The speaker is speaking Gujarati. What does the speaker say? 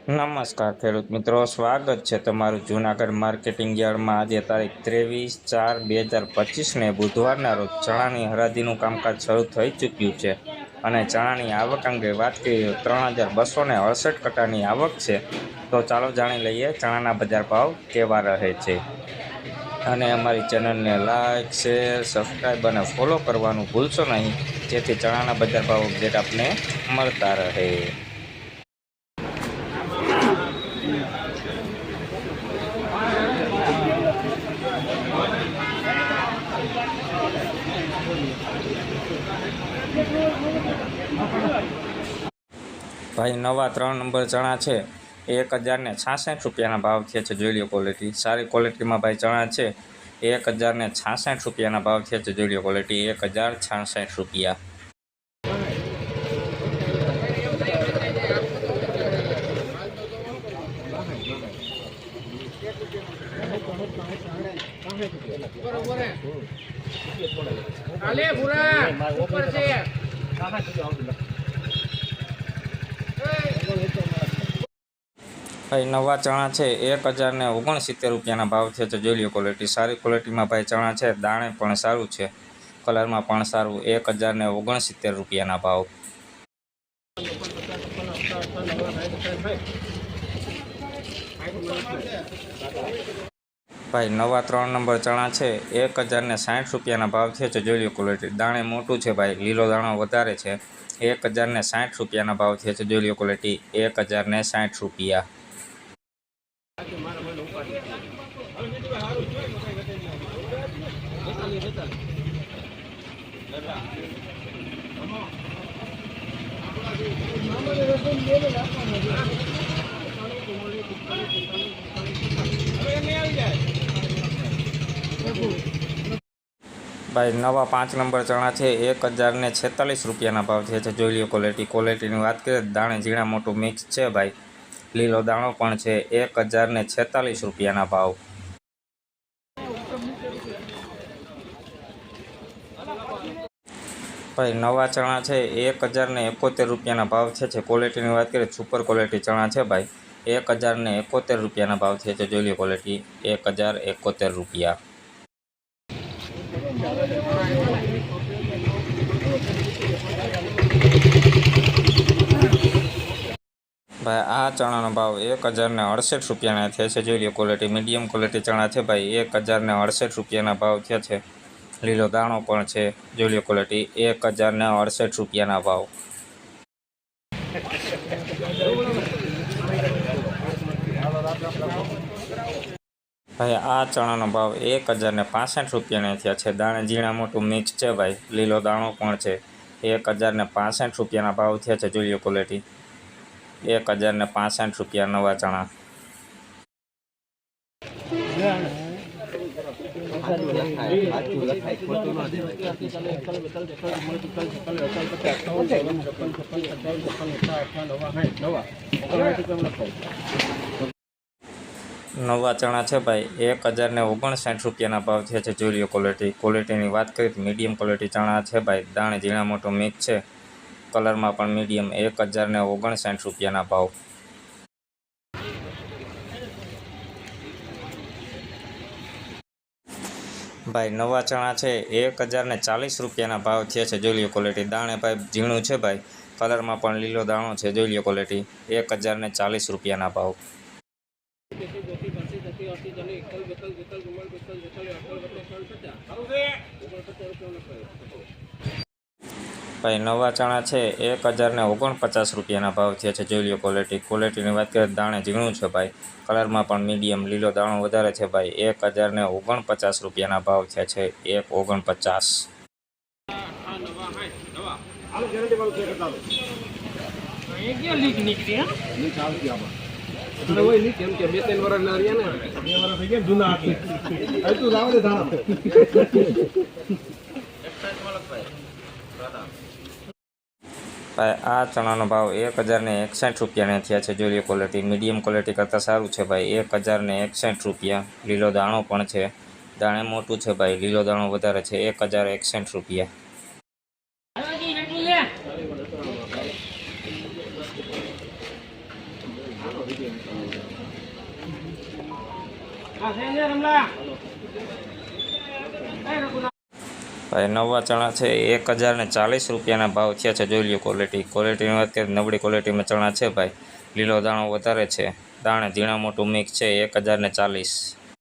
નમસ્કાર ખેડૂત મિત્રો, સ્વાગત છે તમારું જૂનાગઢ માર્કેટિંગ યાર્ડમાં। આજે તારીખ 23/4/2025 બુધવારના રોજ ચણાની હરાજીનું કામકાજ શરૂ થઈ ચૂક્યું છે અને ચણાની આવક અંગે વાત કરીએ તો 3268 કટ્ટાની આવક છે। તો ચાલો જાણી લઈએ ચણાના બજાર ભાવ કેવા રહે છે અને અમારી ચેનલને લાઇક, શેર, સબસ્ક્રાઈબ અને ફોલો કરવાનું ભૂલશો નહીં, જેથી ચણાના બજાર ભાવ અપડેટ આપને મળતા રહે। ભાઈ નવા 3 નંબર ચણા છે 1066 રૂપિયાના ભાવ થયા છે। જોઈ લો ક્વોલિટી, સારી ક્વોલિટીમાં ભાઈ ચણા છે 1066 રૂપિયાના ભાવ થયા છે। જોઈ લો ક્વોલિટી 1066 રૂપિયા। ભાઈ નવા ચણા છે 1069 રૂપિયાના ભાવ થયા છે। જોઈ લો ક્વોલિટી, સારી ક્વોલિટીમાં ભાઈ ચણા છે, દાણે પણ સારું છે, કલરમાં પણ સારું। 1069 રૂપિયાના ભાવ। ભાઈ નવા 3 નંબર ચણા છે 1060 રૂપિયાના ભાવ થયા છે। જોઈ લો ક્વોલિટી, દાણે મોટું છે ભાઈ, લીલો દાણો વધારે છે। 1060 રૂપિયાના ભાવ થયા છે। જોઈ લો ક્વોલિટી 1060 રૂપિયા। ભાઈ નવા 5 નંબર ચણા છે 1046 રૂપિયાના ભાવ થયા છે। જોઈ લો ક્વોલિટી, ક્વોલિટીની વાત કરીએ તો દાણે ઝીણા મોટું મિક્સ છે ભાઈ, લીલો દાણો પણ છે। 1046 રૂપિયાના ભાવ। ભાઈ નવા ચણા છે 1071 રૂપિયાના ભાવ છે। ક્વોલિટીની વાત કરીએ સુપર ક્વોલિટી ચણા છે ભાઈ, 1071 રૂપિયાના ભાવ છે। જોઈ લો ક્વોલિટી 1071 રૂપિયા। ભાઈ આ ચણાનો ભાવ 1068 રૂપિયાના થયા છે। જોઈ લો ક્વોલિટી, મીડિયમ ક્વોલિટી ચણા છે ભાઈ, 1068 રૂપિયાના ભાવ થયા છે, લીલો દાણો પણ છે। જોઈ લો ક્વોલિટી 1068 રૂપિયાના ભાવ। ભાઈ આ ચણાનો ભાવ 1065 રૂપિયાના થયા છે, દાણે ઝીણા મોટું મિક્સ છે ભાઈ, લીલો દાણો પણ છે। 1065 રૂપિયાના ભાવ થયા છે। જોઈ લો ક્વોલિટી 1065 રૂપિયા નવા ચણા। નવા ચણા છે ભાઈ 1059 રૂપિયાના ભાવ થયા છે। જોઈ લો ક્વોલિટી, ક્વોલિટીની વાત કરીએ તો મીડિયમ ક્વોલિટી ચણા છે ભાઈ, દાણે ઝીણા મોટું મિક્સ છે, કલરમાં પણ મીડિયમ। 1059 રૂપિયાના ભાવ। ભાઈ નવા ચણા છે 1040 રૂપિયાના ભાવ થયા છે। જોઈ લો ક્વોલિટી, દાણે ભાઈ ઝીણું છે ભાઈ, કલરમાં પણ લીલો દાણો છે। જોઈ લો ક્વોલિટી 1040 રૂપિયાના ભાવ। ભાઈ નવા ચણા છે 1049 રૂપિયાના ભાવ થયા છે। જોઈ લો ક્વોલિટી, ક્વોલિટીની વાત કરીએ દાણે ઝીણું છે ભાઈ, કલરમાં પણ મીડિયમ, લીલો દાણો વધારે છે ભાઈ। 1049 રૂપિયાના ભાવ થયા છે। 149। ભાઈ આ ચણાનો ભાવ 1061 રૂપિયાના થયા છે। જોઈ લો ક્વોલિટી, મીડિયમ ક્વોલિટી કરતાં સારું છે ભાઈ, 1061 રૂપિયા, લીલો દાણો પણ છે, દાણે મોટું છે ભાઈ, લીલો દાણો વધારે છે। 1061 રૂપિયા। ભાઈ નવા ચણા છે 1040 રૂપિયાના ભાવ થયા છે. જોઈ લ્યો ક્વોલિટીનું અત્યારે નબળી ક્વોલિટીમાં ચણા છે ભાઈ. લીલો દાણો વધારે છે, દાણે ઝીણા મોટું મિક્સ છે 1040.